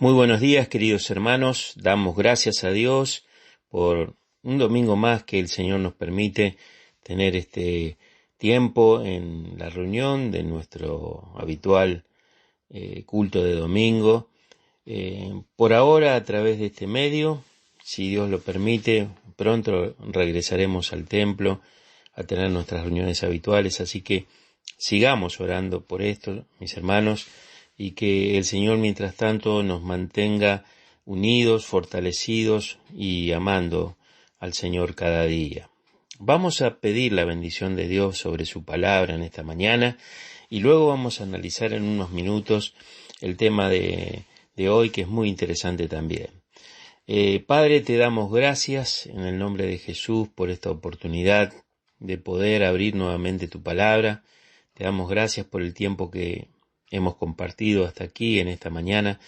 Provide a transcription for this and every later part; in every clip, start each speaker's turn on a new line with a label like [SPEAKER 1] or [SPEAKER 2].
[SPEAKER 1] Muy buenos días, queridos hermanos. Damos gracias a Dios por un domingo más que el Señor nos permite tener este tiempo en la reunión de nuestro habitual culto de domingo. Por ahora, a través de este medio, si Dios lo permite, pronto regresaremos al templo a tener nuestras reuniones habituales, así que sigamos orando por esto, mis hermanos, y que el Señor mientras tanto nos mantenga unidos, fortalecidos y amando al Señor cada día. Vamos a pedir la bendición de Dios sobre su palabra en esta mañana y luego vamos a analizar en unos minutos el tema de hoy, que es muy interesante también. Padre, te damos gracias en el nombre de Jesús por esta oportunidad de poder abrir nuevamente tu palabra. Te damos gracias por el tiempo que hemos compartido hasta aquí en esta mañana.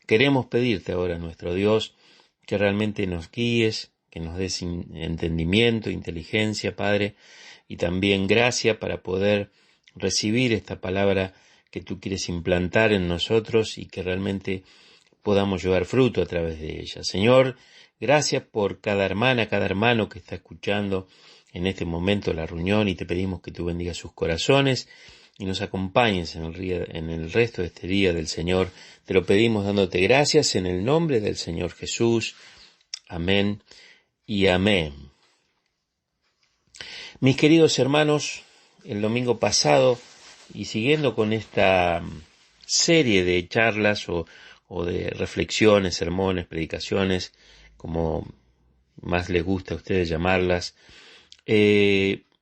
[SPEAKER 1] Queremos pedirte ahora, nuestro Dios, que realmente nos guíes, que nos des entendimiento, inteligencia, Padre, y también gracia para poder recibir esta palabra que tú quieres implantar en nosotros y que realmente podamos llevar fruto a través de ella. Señor, gracias por cada hermana, cada hermano que está escuchando en este momento la reunión, y te pedimos que tú bendigas sus corazones y nos acompañes en el resto de este día del Señor. Te lo pedimos dándote gracias en el nombre del Señor Jesús. Amén y amén. Mis queridos hermanos, el domingo pasado, y siguiendo con esta serie de charlas o de reflexiones, sermones, predicaciones, como más les gusta a ustedes llamarlas,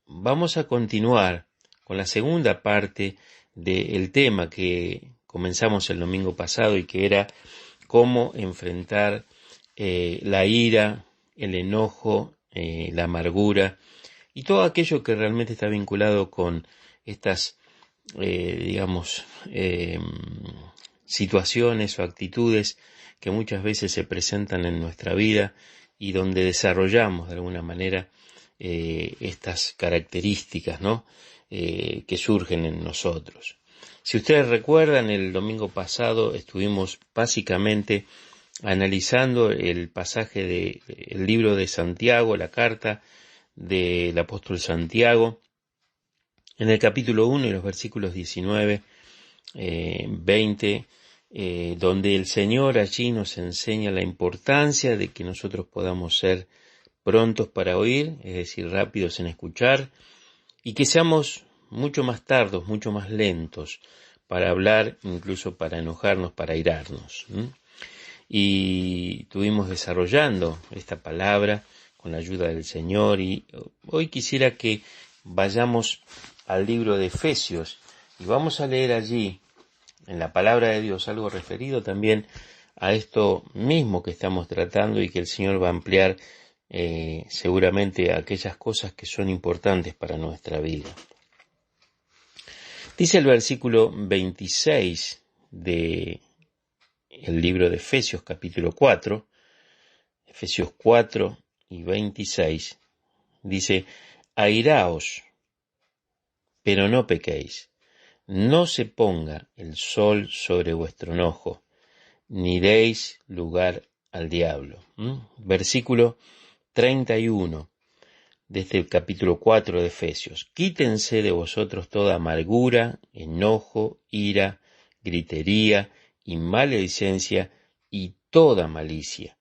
[SPEAKER 1] vamos a continuar con la segunda parte del tema que comenzamos el domingo pasado y que era cómo enfrentar la ira, el enojo, la amargura y todo aquello que realmente está vinculado con estas, situaciones o actitudes que muchas veces se presentan en nuestra vida y donde desarrollamos de alguna manera estas características, ¿no? Que surgen en nosotros. Si ustedes recuerdan, el domingo pasado estuvimos básicamente analizando el pasaje del libro de Santiago, la carta del apóstol Santiago, en el capítulo 1 y los versículos 19, 20, donde el Señor allí nos enseña la importancia de que nosotros podamos ser prontos para oír, es decir, rápidos en escuchar, y que seamos mucho más tardos, mucho más lentos para hablar, incluso para enojarnos, para airarnos. Y estuvimos desarrollando esta palabra con la ayuda del Señor, y hoy quisiera que vayamos al libro de Efesios y vamos a leer allí en la palabra de Dios algo referido también a esto mismo que estamos tratando, y que el Señor va a ampliar seguramente aquellas cosas que son importantes para nuestra vida. Dice el versículo 26 de el libro de Efesios capítulo 4, Efesios 4 y 26, dice: airaos, pero no pequéis, no se ponga el sol sobre vuestro enojo, ni deis lugar al diablo. Versículo 31 de este capítulo 4 de Efesios: quítense de vosotros toda amargura, enojo, ira, gritería y maledicencia y toda malicia.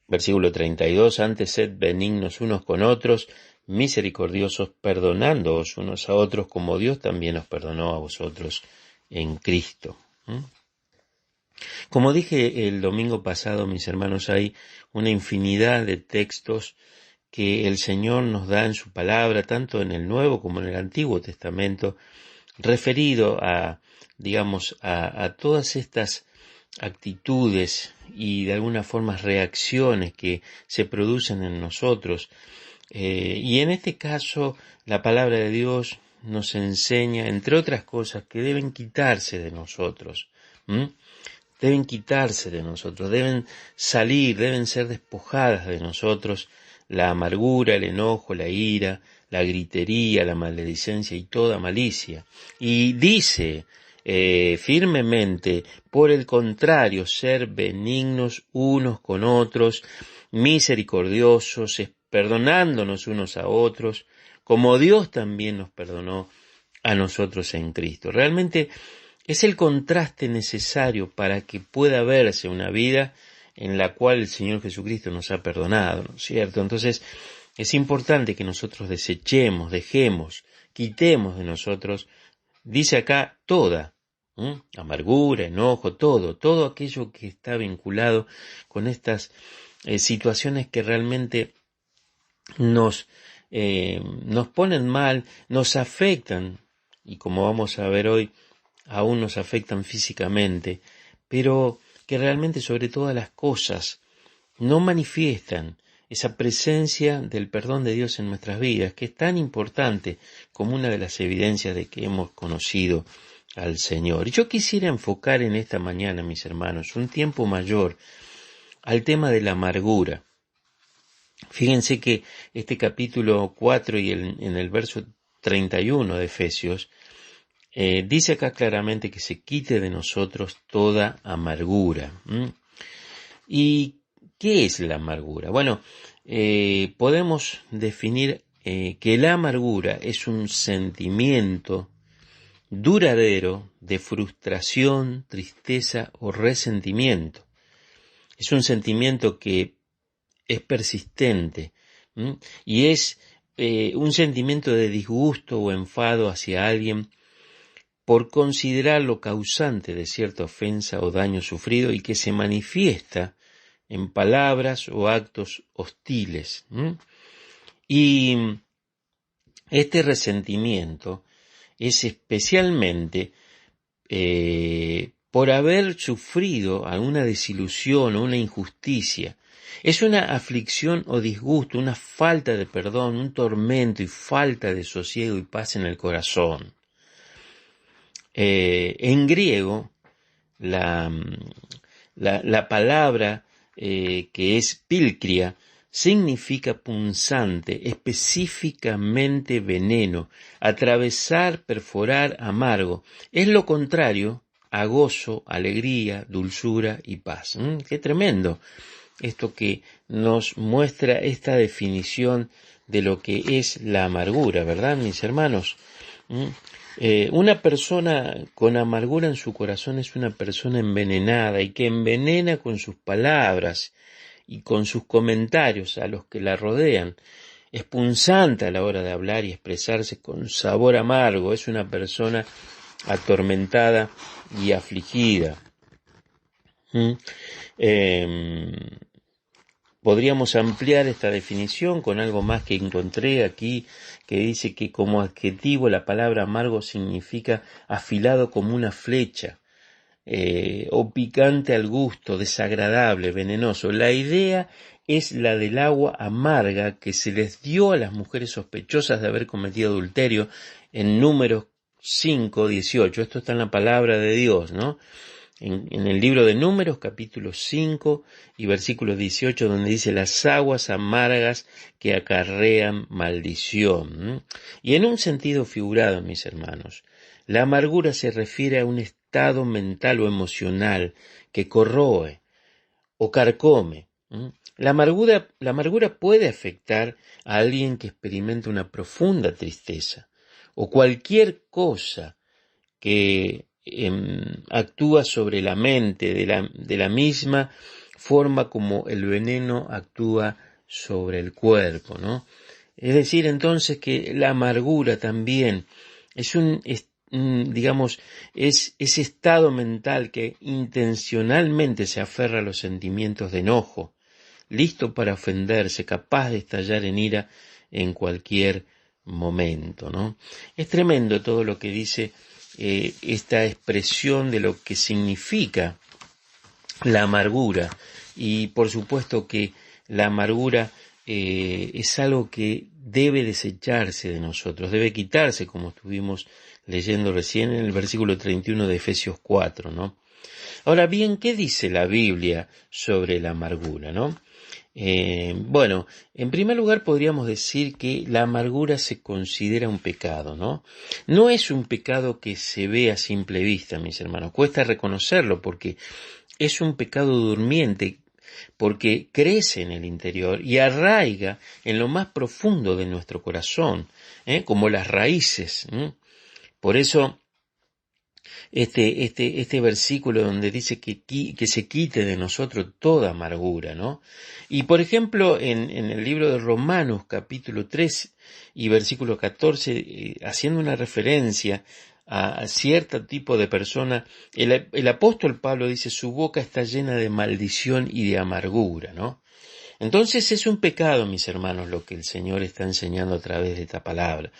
[SPEAKER 1] Versículo 32, antes sed benignos unos con otros, misericordiosos, perdonándoos unos a otros, como Dios también os perdonó a vosotros en Cristo. Como dije el domingo pasado, mis hermanos, hay una infinidad de textos que el Señor nos da en su palabra, tanto en el Nuevo como en el Antiguo Testamento, referido a todas estas actitudes y de alguna forma reacciones que se producen en nosotros. Y en este caso, la palabra de Dios nos enseña, entre otras cosas, que deben quitarse de nosotros. Deben quitarse de nosotros, deben salir, deben ser despojadas de nosotros la amargura, el enojo, la ira, la gritería, la maledicencia y toda malicia. Y dice firmemente, por el contrario, ser benignos unos con otros, misericordiosos, perdonándonos unos a otros, como Dios también nos perdonó a nosotros en Cristo. Realmente es el contraste necesario para que pueda verse una vida en la cual el Señor Jesucristo nos ha perdonado, ¿no es cierto? Entonces, es importante que nosotros desechemos, dejemos, quitemos de nosotros, dice acá, toda, amargura, enojo, todo aquello que está vinculado con estas situaciones que realmente nos ponen mal, nos afectan, y como vamos a ver hoy, aún nos afectan físicamente, pero que realmente sobre todas las cosas no manifiestan esa presencia del perdón de Dios en nuestras vidas, que es tan importante como una de las evidencias de que hemos conocido al Señor. Y yo quisiera enfocar en esta mañana, mis hermanos, un tiempo mayor al tema de la amargura. Fíjense que este capítulo 4 y en el verso 31 de Efesios, dice acá claramente que se quite de nosotros toda amargura. ¿Y qué es la amargura? Bueno, podemos definir que la amargura es un sentimiento duradero de frustración, tristeza o resentimiento. Es un sentimiento que es persistente y es un sentimiento de disgusto o enfado hacia alguien por considerarlo causante de cierta ofensa o daño sufrido y que se manifiesta en palabras o actos hostiles. Y este resentimiento es especialmente por haber sufrido alguna desilusión o una injusticia. Es una aflicción o disgusto, una falta de perdón, un tormento y falta de sosiego y paz en el corazón. En griego, la palabra que es pilcria significa punzante, específicamente veneno, atravesar, perforar, amargo. Es lo contrario a gozo, alegría, dulzura y paz. ¡Qué tremendo! Esto que nos muestra esta definición de lo que es la amargura, ¿verdad, mis hermanos? Una persona con amargura en su corazón es una persona envenenada y que envenena con sus palabras y con sus comentarios a los que la rodean. Es punzante a la hora de hablar y expresarse con sabor amargo. Es una persona atormentada y afligida. Podríamos ampliar esta definición con algo más que encontré aquí, que dice que como adjetivo la palabra amargo significa afilado como una flecha, o picante al gusto, desagradable, venenoso. La idea es la del agua amarga que se les dio a las mujeres sospechosas de haber cometido adulterio en Números 5:18. Esto está en la palabra de Dios, ¿no? En el libro de Números, capítulo 5 y versículo 18, donde dice las aguas amargas que acarrean maldición. Y en un sentido figurado, mis hermanos, la amargura se refiere a un estado mental o emocional que corroe o carcome. La amargura puede afectar a alguien que experimenta una profunda tristeza o cualquier cosa que actúa sobre la mente de la misma forma como el veneno actúa sobre el cuerpo, ¿no? Es decir, entonces, que la amargura también es digamos, es ese estado mental que intencionalmente se aferra a los sentimientos de enojo, listo para ofenderse, capaz de estallar en ira en cualquier momento, ¿no? Es tremendo todo lo que dice esta expresión de lo que significa la amargura, y por supuesto que la amargura es algo que debe desecharse de nosotros, debe quitarse, como estuvimos leyendo recién en el versículo 31 de Efesios 4, ¿no? Ahora bien, ¿qué dice la Biblia sobre la amargura, no? Bueno, en primer lugar podríamos decir que la amargura se considera un pecado, ¿no? No es un pecado que se ve a simple vista, mis hermanos. Cuesta reconocerlo porque es un pecado durmiente, porque crece en el interior y arraiga en lo más profundo de nuestro corazón, como las raíces. Por eso este versículo donde dice que se quite de nosotros toda amargura, ¿no? Y por ejemplo, en el libro de Romanos, capítulo 3 y versículo 14, haciendo una referencia a cierto tipo de persona, el apóstol Pablo dice, su boca está llena de maldición y de amargura, ¿no? Entonces es un pecado, mis hermanos, lo que el Señor está enseñando a través de esta palabra,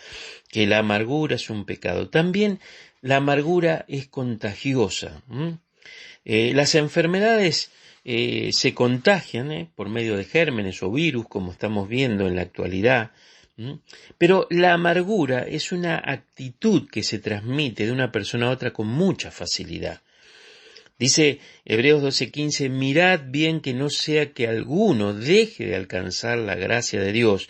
[SPEAKER 1] que la amargura es un pecado. También la amargura es contagiosa. Las enfermedades se contagian por medio de gérmenes o virus, como estamos viendo en la actualidad. Pero la amargura es una actitud que se transmite de una persona a otra con mucha facilidad. Dice Hebreos 12:15, mirad bien que no sea que alguno deje de alcanzar la gracia de Dios,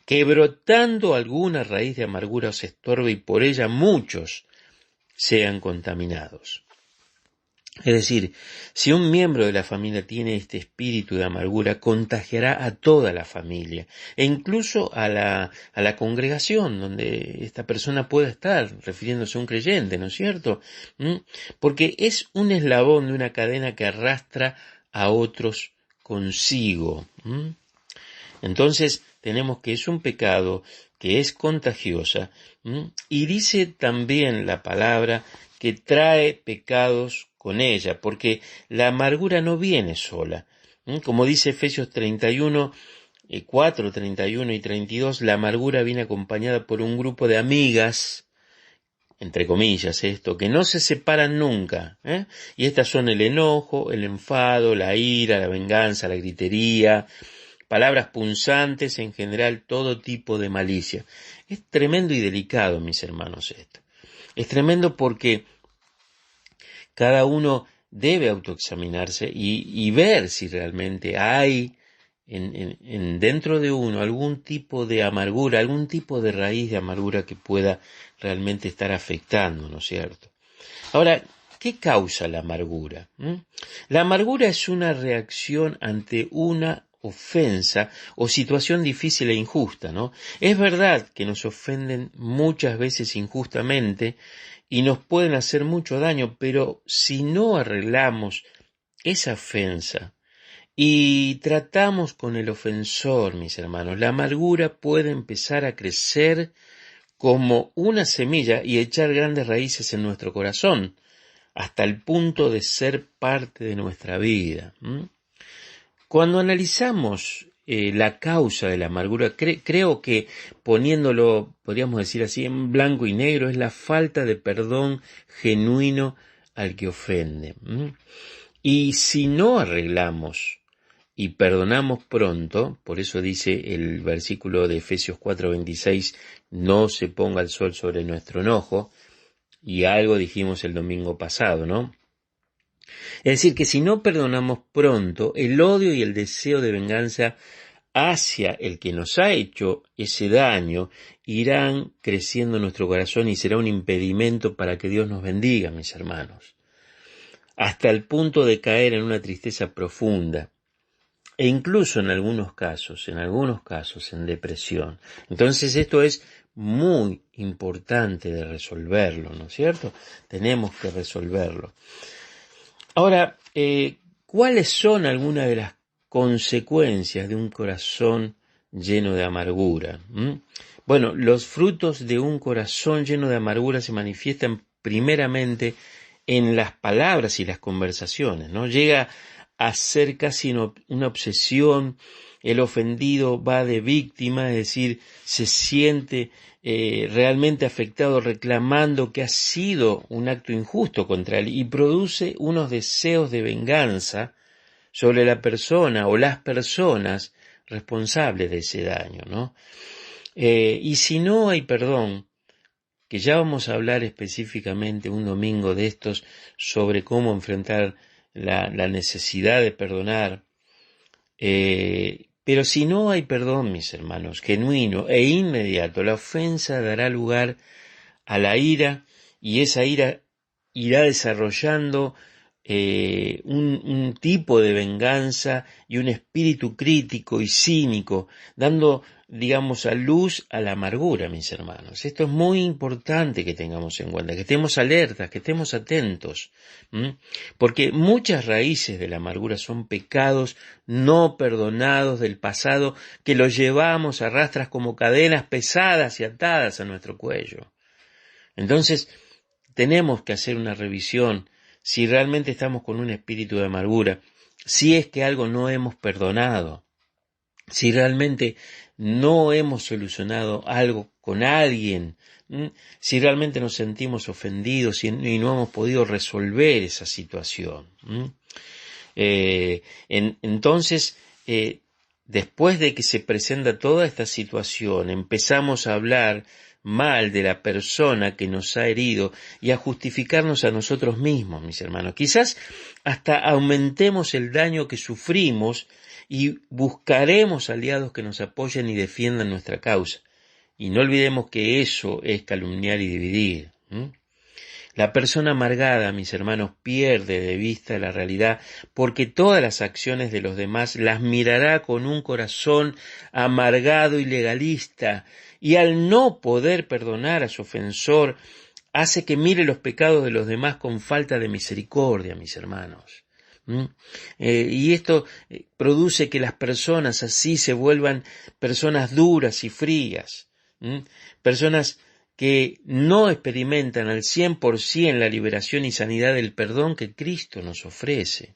[SPEAKER 1] que brotando alguna raíz de amargura os estorbe y por ella muchos sean contaminados. Es decir, si un miembro de la familia tiene este espíritu de amargura, contagiará a toda la familia e incluso a la congregación donde esta persona pueda estar, refiriéndose a un creyente, ¿no es cierto? Porque es un eslabón de una cadena que arrastra a otros consigo. Entonces tenemos que es un pecado que es contagiosa y dice también la palabra que trae pecados con ella, porque la amargura no viene sola. Como dice Efesios 31, 4, 31 y 32, la amargura viene acompañada por un grupo de amigas, entre comillas esto, que no se separan nunca, y estas son el enojo, el enfado, la ira, la venganza, la gritería, palabras punzantes, en general todo tipo de malicia. Es tremendo y delicado, mis hermanos, esto. Es tremendo porque cada uno debe autoexaminarse y ver si realmente hay dentro de uno algún tipo de amargura, algún tipo de raíz de amargura que pueda realmente estar afectando, ¿no es cierto? Ahora, ¿qué causa la amargura? La amargura es una reacción ante una ofensa o situación difícil e injusta, ¿no? Es verdad que nos ofenden muchas veces injustamente y nos pueden hacer mucho daño, pero si no arreglamos esa ofensa y tratamos con el ofensor, mis hermanos, la amargura puede empezar a crecer como una semilla y echar grandes raíces en nuestro corazón, hasta el punto de ser parte de nuestra vida. Cuando analizamos la causa de la amargura, creo que poniéndolo, podríamos decir así, en blanco y negro, es la falta de perdón genuino al que ofende. Y si no arreglamos y perdonamos pronto, por eso dice el versículo de Efesios 4:26, no se ponga el sol sobre nuestro enojo, y algo dijimos el domingo pasado, ¿no? Es decir, que si no perdonamos pronto, el odio y el deseo de venganza hacia el que nos ha hecho ese daño irán creciendo en nuestro corazón y será un impedimento para que Dios nos bendiga, mis hermanos, hasta el punto de caer en una tristeza profunda e incluso en algunos casos, en depresión. Entonces esto es muy importante de resolverlo, ¿no es cierto? Tenemos que resolverlo. Ahora, ¿cuáles son algunas de las consecuencias de un corazón lleno de amargura? Bueno, los frutos de un corazón lleno de amargura se manifiestan primeramente en las palabras y las conversaciones, ¿no? Llega a ser casi una obsesión. El ofendido va de víctima, es decir, se siente realmente afectado, reclamando que ha sido un acto injusto contra él y produce unos deseos de venganza sobre la persona o las personas responsables de ese daño, ¿no? Y si no hay perdón, que ya vamos a hablar específicamente un domingo de estos sobre cómo enfrentar la necesidad de perdonar, Pero si no hay perdón, mis hermanos, genuino e inmediato, la ofensa dará lugar a la ira, y esa ira irá desarrollando un tipo de venganza y un espíritu crítico y cínico, dando, digamos, a luz a la amargura, mis hermanos. Esto es muy importante que tengamos en cuenta, que estemos alertas, que estemos atentos, porque muchas raíces de la amargura son pecados no perdonados del pasado que los llevamos a rastras como cadenas pesadas y atadas a nuestro cuello. Entonces, tenemos que hacer una revisión si realmente estamos con un espíritu de amargura, si es que algo no hemos perdonado, si realmente no hemos solucionado algo con alguien, si realmente nos sentimos ofendidos y no hemos podido resolver esa situación. Entonces, después de que se presenta toda esta situación, empezamos a hablar mal de la persona que nos ha herido y a justificarnos a nosotros mismos, mis hermanos. Quizás hasta aumentemos el daño que sufrimos y buscaremos aliados que nos apoyen y defiendan nuestra causa. Y no olvidemos que eso es calumniar y dividir. La persona amargada, mis hermanos, pierde de vista la realidad porque todas las acciones de los demás las mirará con un corazón amargado y legalista, y al no poder perdonar a su ofensor, hace que mire los pecados de los demás con falta de misericordia, mis hermanos. Y esto produce que las personas así se vuelvan personas duras y frías, personas que no experimentan al 100% la liberación y sanidad del perdón que Cristo nos ofrece.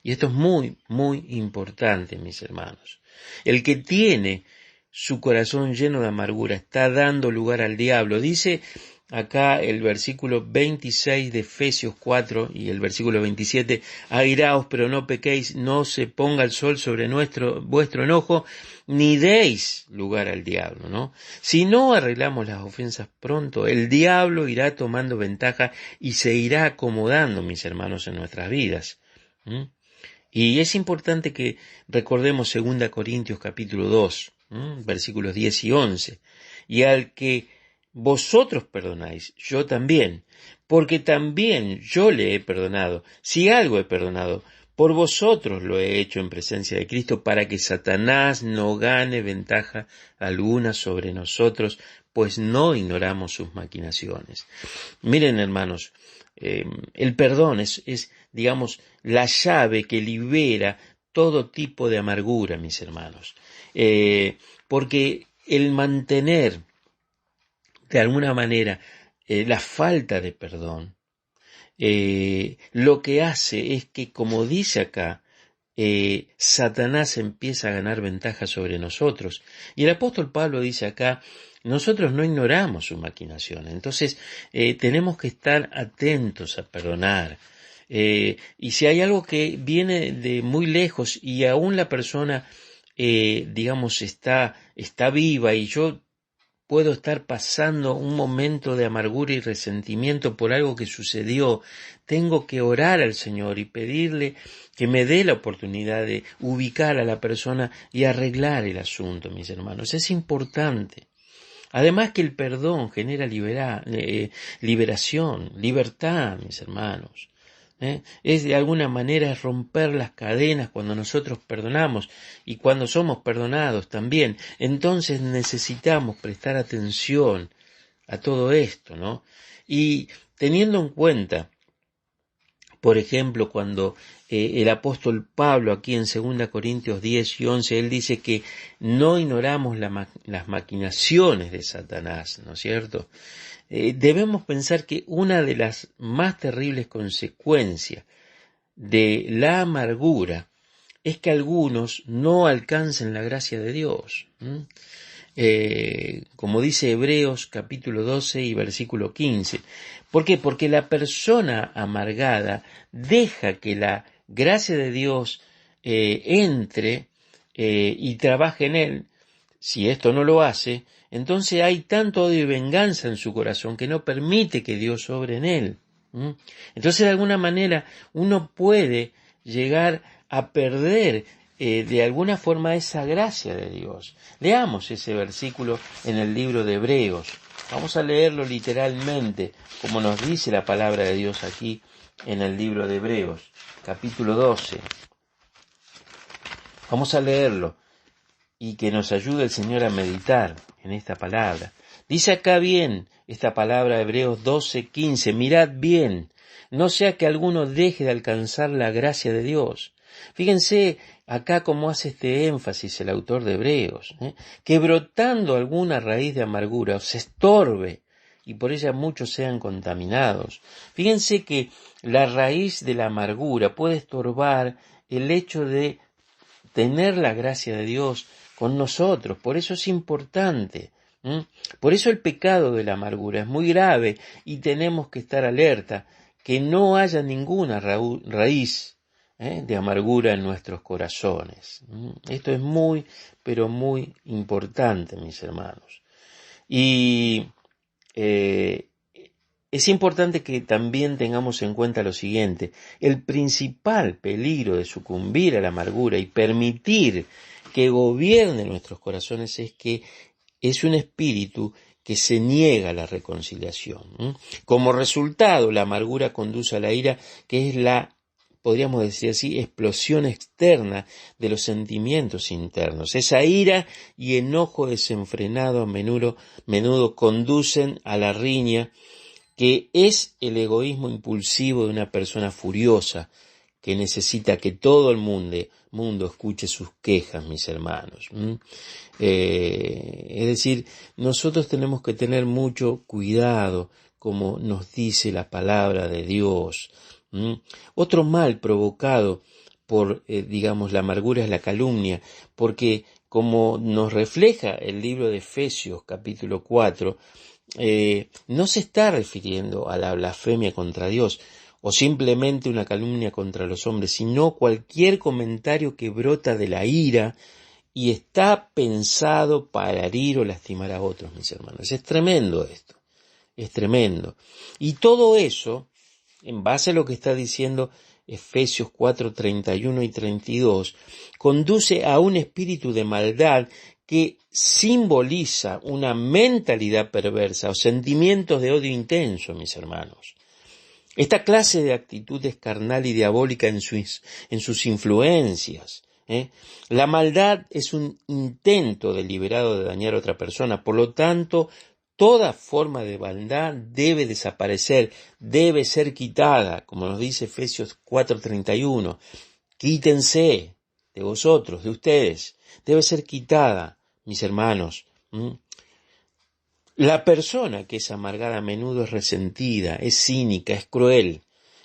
[SPEAKER 1] Y esto es muy, muy importante, mis hermanos. El que tiene su corazón lleno de amargura está dando lugar al diablo. Dice acá el versículo 26 de Efesios 4 y el versículo 27, airaos pero no pequéis, no se ponga el sol sobre vuestro enojo, ni deis lugar al diablo, ¿no? Si no arreglamos las ofensas pronto, el diablo irá tomando ventaja y se irá acomodando, mis hermanos, en nuestras vidas. Y es importante que recordemos 2 Corintios capítulo 2, versículos 10 y 11, y al que vosotros perdonáis, yo también, porque también yo le he perdonado, si algo he perdonado, por vosotros lo he hecho en presencia de Cristo, para que Satanás no gane ventaja alguna sobre nosotros, pues no ignoramos sus maquinaciones. Miren, hermanos, el perdón es, digamos, la llave que libera todo tipo de amargura, mis hermanos. Porque el mantener, de alguna manera, la falta de perdón, lo que hace es que, como dice acá, Satanás empieza a ganar ventaja sobre nosotros. Y el apóstol Pablo dice acá, nosotros no ignoramos sus maquinaciones, entonces tenemos que estar atentos a perdonar. Y si hay algo que viene de muy lejos y aún la persona, digamos, está viva y yo puedo estar pasando un momento de amargura y resentimiento por algo que sucedió, tengo que orar al Señor y pedirle que me dé la oportunidad de ubicar a la persona y arreglar el asunto, mis hermanos. Es importante. Además que el perdón genera liberación, libertad, mis hermanos. Es de alguna manera romper las cadenas cuando nosotros perdonamos y cuando somos perdonados también. Entonces necesitamos prestar atención a todo esto, ¿no? Y teniendo en cuenta, por ejemplo, cuando el apóstol Pablo aquí en 2 Corintios 10 y 11, él dice que no ignoramos las maquinaciones de Satanás, ¿no es cierto? Debemos pensar que una de las más terribles consecuencias de la amargura es que algunos no alcancen la gracia de Dios. Como dice Hebreos capítulo 12 y versículo 15. ¿Por qué? Porque la persona amargada deja que la gracia de Dios entre y trabaje en él. Si esto no lo hace, entonces hay tanto odio y venganza en su corazón que no permite que Dios obre en él. Entonces, de alguna manera, uno puede llegar a perder de alguna forma esa gracia de Dios. Leamos ese versículo en el libro de Hebreos. Vamos a leerlo literalmente, como nos dice la palabra de Dios aquí en el libro de Hebreos, capítulo 12. Vamos a leerlo y que nos ayude el Señor a meditar en esta palabra. Dice acá bien esta palabra, Hebreos 12:15, mirad bien, no sea que alguno deje de alcanzar la gracia de Dios. Fíjense acá cómo hace este énfasis el autor de Hebreos, que brotando alguna raíz de amargura os estorbe y por ella muchos sean contaminados. Fíjense que la raíz de la amargura puede estorbar el hecho de tener la gracia de Dios con nosotros. Por eso es importante. Por eso el pecado de la amargura es muy grave y tenemos que estar alerta que no haya ninguna raíz de amargura en nuestros corazones. Esto es muy, pero muy importante, mis hermanos. Y es importante que también tengamos en cuenta lo siguiente: el principal peligro de sucumbir a la amargura y permitir que gobierne nuestros corazones es que es un espíritu que se niega a la reconciliación. Como resultado, la amargura conduce a la ira, que es la, podríamos decir así, explosión externa de los sentimientos internos. Esa ira y enojo desenfrenado a menudo conducen a la riña, que es el egoísmo impulsivo de una persona furiosa que necesita que todo el mundo escuche sus quejas, mis hermanos. Es decir, nosotros tenemos que tener mucho cuidado, como nos dice la palabra de Dios. Otro mal provocado por, la amargura es la calumnia, porque como nos refleja el libro de Efesios, capítulo 4, no se está refiriendo a la blasfemia contra Dios o simplemente una calumnia contra los hombres, sino cualquier comentario que brota de la ira y está pensado para herir o lastimar a otros, mis hermanos. Es tremendo esto, es tremendo. Y todo eso, en base a lo que está diciendo Efesios 4, 31 y 32, conduce a un espíritu de maldad que simboliza una mentalidad perversa o sentimientos de odio intenso, mis hermanos. Esta clase de actitud es carnal y diabólica en sus influencias. La maldad es un intento deliberado de dañar a otra persona, por lo tanto, toda forma de maldad debe desaparecer, debe ser quitada, como nos dice Efesios 4:31. Quítense de vosotros, de ustedes, debe ser quitada, mis hermanos. La persona que es amargada a menudo es resentida, es cínica, es cruel,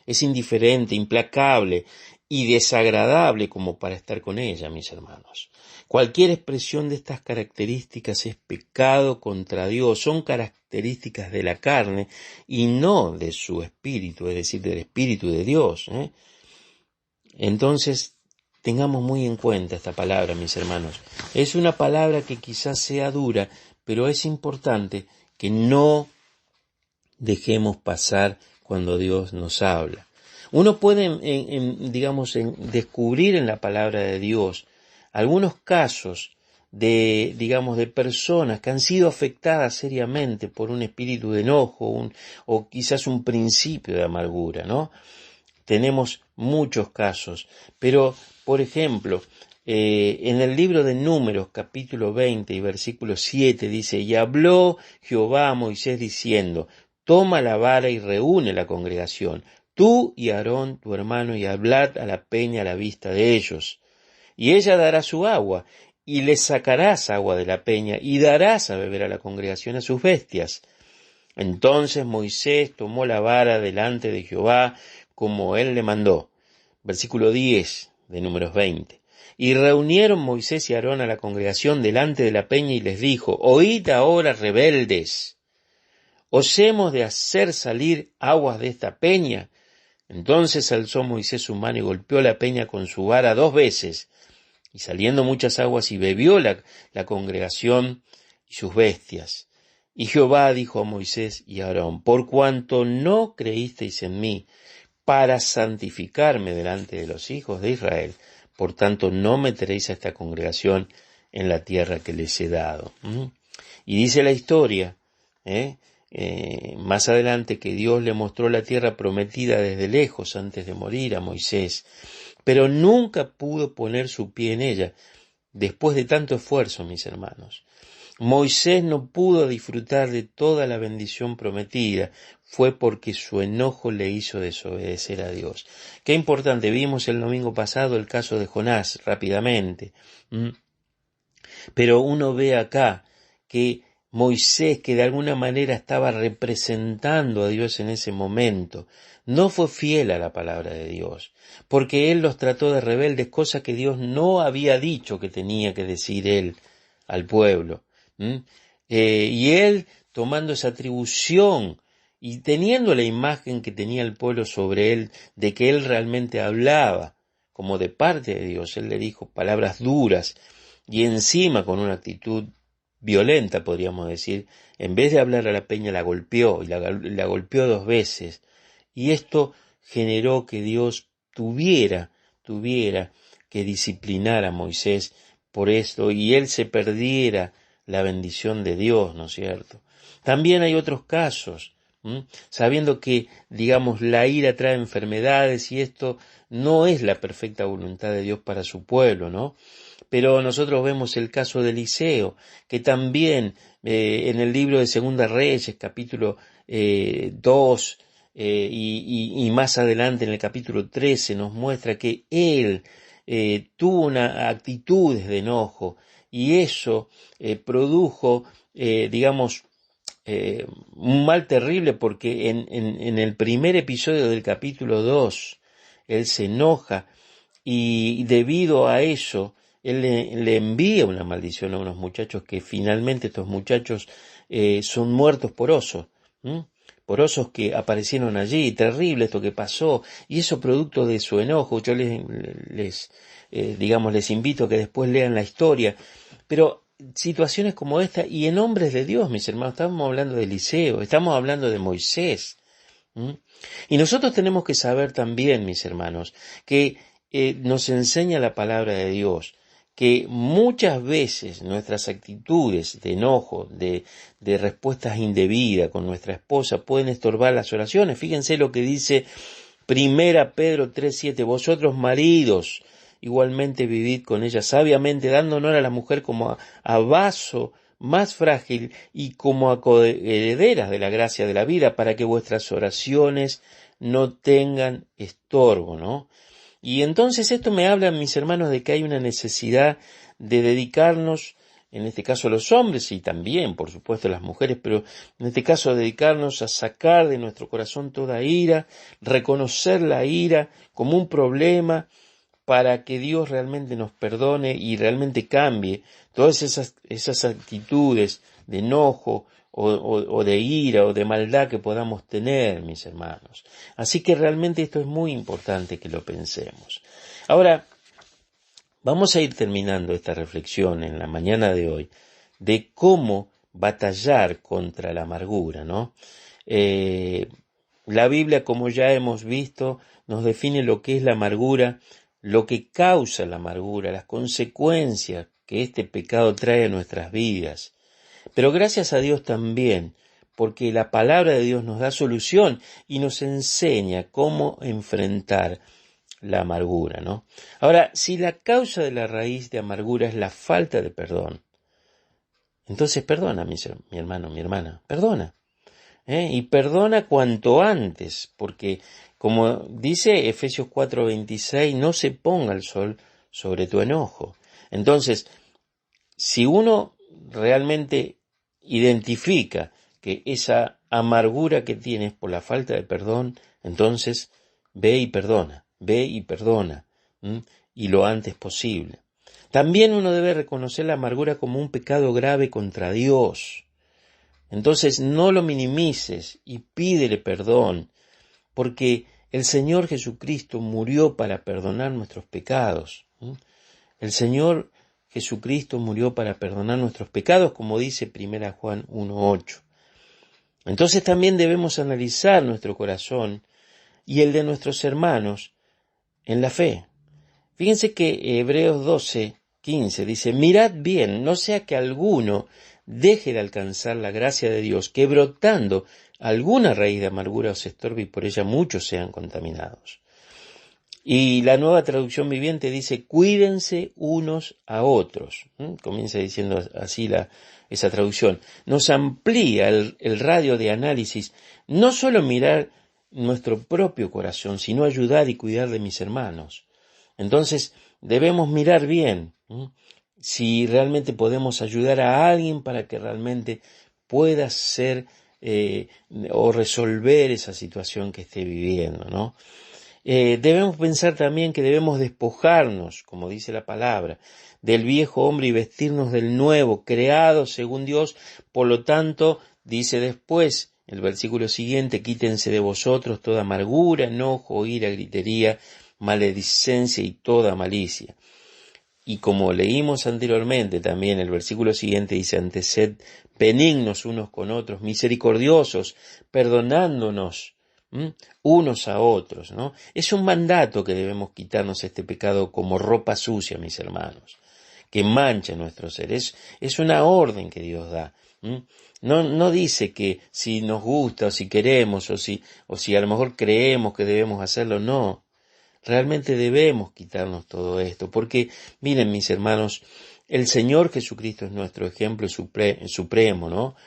[SPEAKER 1] es indiferente, implacable y desagradable como para estar con ella, mis hermanos. Cualquier expresión de estas características es pecado contra Dios, son características de la carne y no de su espíritu, es decir, del espíritu de Dios. Entonces, tengamos muy en cuenta esta palabra, mis hermanos. Es una palabra que quizás sea dura, pero es importante que no dejemos pasar cuando Dios nos habla. Uno puede, descubrir en la palabra de Dios algunos casos de personas que han sido afectadas seriamente por un espíritu de enojo o quizás un principio de amargura, ¿no? Tenemos muchos casos, pero, por ejemplo, en el libro de Números, capítulo 20 y versículo 7, dice: y habló Jehová a Moisés diciendo: toma la vara y reúne la congregación, tú y Aarón tu hermano, y hablad a la peña a la vista de ellos. Y ella dará su agua, y le sacarás agua de la peña, y darás a beber a la congregación a sus bestias. Entonces Moisés tomó la vara delante de Jehová, como él le mandó. Versículo 10 de Números 20. Y reunieron Moisés y Aarón a la congregación delante de la peña y les dijo: oíd ahora, rebeldes, ¿os hemos de hacer salir aguas de esta peña? Entonces alzó Moisés su mano y golpeó la peña con su vara 2 veces, y saliendo muchas aguas, y bebió la congregación y sus bestias. Y Jehová dijo a Moisés y a Aarón: por cuanto no creísteis en mí para santificarme delante de los hijos de Israel, por tanto no meteréis a esta congregación en la tierra que les he dado. Y dice la historia, más adelante, que Dios le mostró la tierra prometida desde lejos antes de morir a Moisés, pero nunca pudo poner su pie en ella, después de tanto esfuerzo, mis hermanos. Moisés no pudo disfrutar de toda la bendición prometida, fue porque su enojo le hizo desobedecer a Dios. Qué importante, vimos el domingo pasado el caso de Jonás, rápidamente. Pero uno ve acá que Moisés, que de alguna manera estaba representando a Dios en ese momento, no fue fiel a la palabra de Dios, porque él los trató de rebeldes, cosa que Dios no había dicho que tenía que decir él al pueblo. Y él, tomando esa atribución y teniendo la imagen que tenía el pueblo sobre él, de que él realmente hablaba como de parte de Dios, él le dijo palabras duras y encima con una actitud violenta, podríamos decir, en vez de hablar a la peña la golpeó, y la golpeó 2 veces, y esto generó que Dios tuviera que disciplinar a Moisés por esto, y él se perdiera la bendición de Dios, ¿no es cierto? También hay otros casos, sabiendo que, digamos, la ira trae enfermedades, y esto no es la perfecta voluntad de Dios para su pueblo, ¿no? Pero nosotros vemos el caso de Eliseo, que también en el libro de Segunda Reyes, capítulo 2, y más adelante en el capítulo 13, nos muestra que él tuvo una actitudes de enojo, y eso produjo, digamos, un mal terrible, porque en el primer episodio del capítulo 2, él se enoja, y debido a eso, él le envía una maldición a unos muchachos, que finalmente estos muchachos son muertos por osos, por osos que aparecieron allí. Terrible esto que pasó, y eso producto de su enojo. Yo les invito a que después lean la historia, pero situaciones como esta, y en hombres de Dios, mis hermanos, estamos hablando de Eliseo, estamos hablando de Moisés. Y nosotros tenemos que saber también, mis hermanos, que nos enseña la palabra de Dios, que muchas veces nuestras actitudes de enojo, de respuestas indebidas con nuestra esposa, pueden estorbar las oraciones. Fíjense lo que dice 1 Pedro 3:7, vosotros maridos, igualmente vivid con ella sabiamente, dando honor a la mujer como a vaso más frágil y como a coherederas de la gracia de la vida, para que vuestras oraciones no tengan estorbo, ¿no? Y entonces esto me habla, mis hermanos, de que hay una necesidad de dedicarnos, en este caso los hombres y también, por supuesto, las mujeres, pero en este caso dedicarnos a sacar de nuestro corazón toda ira, reconocer la ira como un problema, para que Dios realmente nos perdone y realmente cambie todas esas actitudes de enojo o de ira o de maldad que podamos tener, mis hermanos. Así que realmente esto es muy importante que lo pensemos. Ahora, vamos a ir terminando esta reflexión en la mañana de hoy de cómo batallar contra la amargura, ¿no? La Biblia, como ya hemos visto, nos define lo que es la amargura, lo que causa la amargura, las consecuencias que este pecado trae a nuestras vidas. Pero gracias a Dios también, porque la palabra de Dios nos da solución y nos enseña cómo enfrentar la amargura, ¿no? Ahora, si la causa de la raíz de amargura es la falta de perdón, entonces perdona, mi hermano, mi hermana, perdona. Y perdona cuanto antes, porque como dice Efesios 4:26, no se ponga el sol sobre tu enojo. Entonces, si uno realmente identifica que esa amargura que tienes por la falta de perdón, entonces ve y perdona, y lo antes posible. También uno debe reconocer la amargura como un pecado grave contra Dios. Entonces no lo minimices y pídele perdón, porque el Señor Jesucristo murió para perdonar nuestros pecados. El Señor Jesucristo murió para perdonar nuestros pecados, como dice 1 Juan 1:8. Entonces también debemos analizar nuestro corazón y el de nuestros hermanos en la fe. Fíjense que Hebreos 12:15 dice, mirad bien, no sea que alguno deje de alcanzar la gracia de Dios, que brotando alguna raíz de amargura os estorbe y por ella muchos sean contaminados. Y la Nueva Traducción Viviente dice, cuídense unos a otros. Comienza diciendo así esa traducción. Nos amplía el radio de análisis, no solo mirar nuestro propio corazón, sino ayudar y cuidar de mis hermanos. Entonces, debemos mirar bien si realmente podemos ayudar a alguien para que realmente pueda ser o resolver esa situación que esté viviendo, ¿no? Debemos pensar también que debemos despojarnos, como dice la palabra, del viejo hombre y vestirnos del nuevo, creado según Dios. Por lo tanto, dice después, el versículo siguiente, quítense de vosotros toda amargura, enojo, ira, gritería, maledicencia y toda malicia. Y como leímos anteriormente también, el versículo siguiente dice, antes sed benignos unos con otros, misericordiosos, perdonándonos unos a otros, ¿no? Es un mandato que debemos quitarnos este pecado como ropa sucia, mis hermanos, que mancha nuestro ser. Es una orden que Dios da. No dice que si nos gusta o si queremos o si a lo mejor creemos que debemos hacerlo, no. Realmente debemos quitarnos todo esto, porque miren, mis hermanos, el Señor Jesucristo es nuestro ejemplo supremo, ¿no?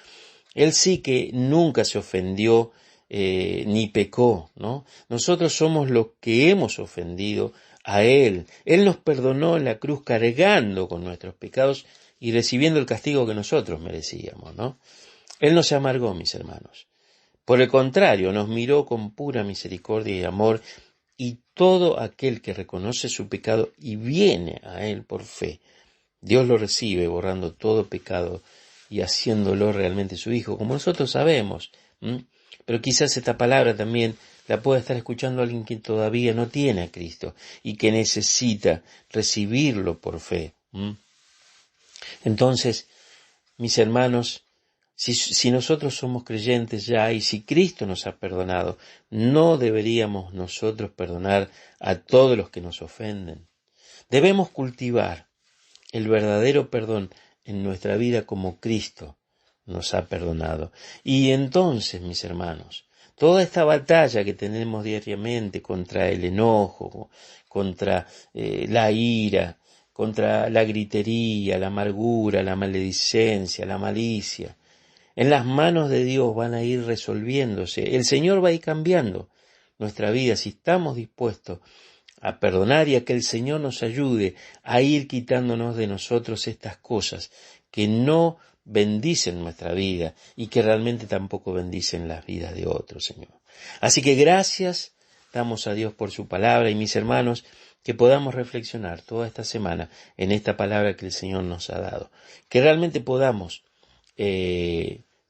[SPEAKER 1] Él sí que nunca se ofendió ni pecó, ¿no? Nosotros somos los que hemos ofendido a Él. Él nos perdonó en la cruz cargando con nuestros pecados y recibiendo el castigo que nosotros merecíamos, ¿no? Él no se amargó, mis hermanos. Por el contrario, nos miró con pura misericordia y amor, y todo aquel que reconoce su pecado y viene a Él por fe, Dios lo recibe borrando todo pecado y haciéndolo realmente su Hijo, como nosotros sabemos. Pero quizás esta palabra también la pueda estar escuchando alguien que todavía no tiene a Cristo y que necesita recibirlo por fe. Entonces, mis hermanos, si nosotros somos creyentes ya y si Cristo nos ha perdonado, ¿no deberíamos nosotros perdonar a todos los que nos ofenden? Debemos cultivar el verdadero perdón en nuestra vida como Cristo nos ha perdonado. Y entonces, mis hermanos, toda esta batalla que tenemos diariamente contra el enojo, contra la ira, contra la gritería, la amargura, la maledicencia, la malicia, en las manos de Dios van a ir resolviéndose. El Señor va a ir cambiando nuestra vida si estamos dispuestos a perdonar y a que el Señor nos ayude a ir quitándonos de nosotros estas cosas que no bendicen nuestra vida y que realmente tampoco bendicen las vidas de otros, Señor. Así que gracias damos a Dios por su palabra y mis hermanos, que podamos reflexionar toda esta semana en esta palabra que el Señor nos ha dado. Que realmente podamos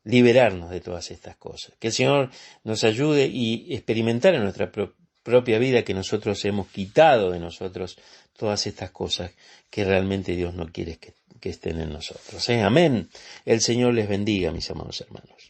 [SPEAKER 1] liberarnos de todas estas cosas. Que el Señor nos ayude y experimentar en nuestra propia vida que nosotros hemos quitado de nosotros todas estas cosas que realmente Dios no quiere que estén en nosotros. Amén. El Señor les bendiga, mis amados hermanos.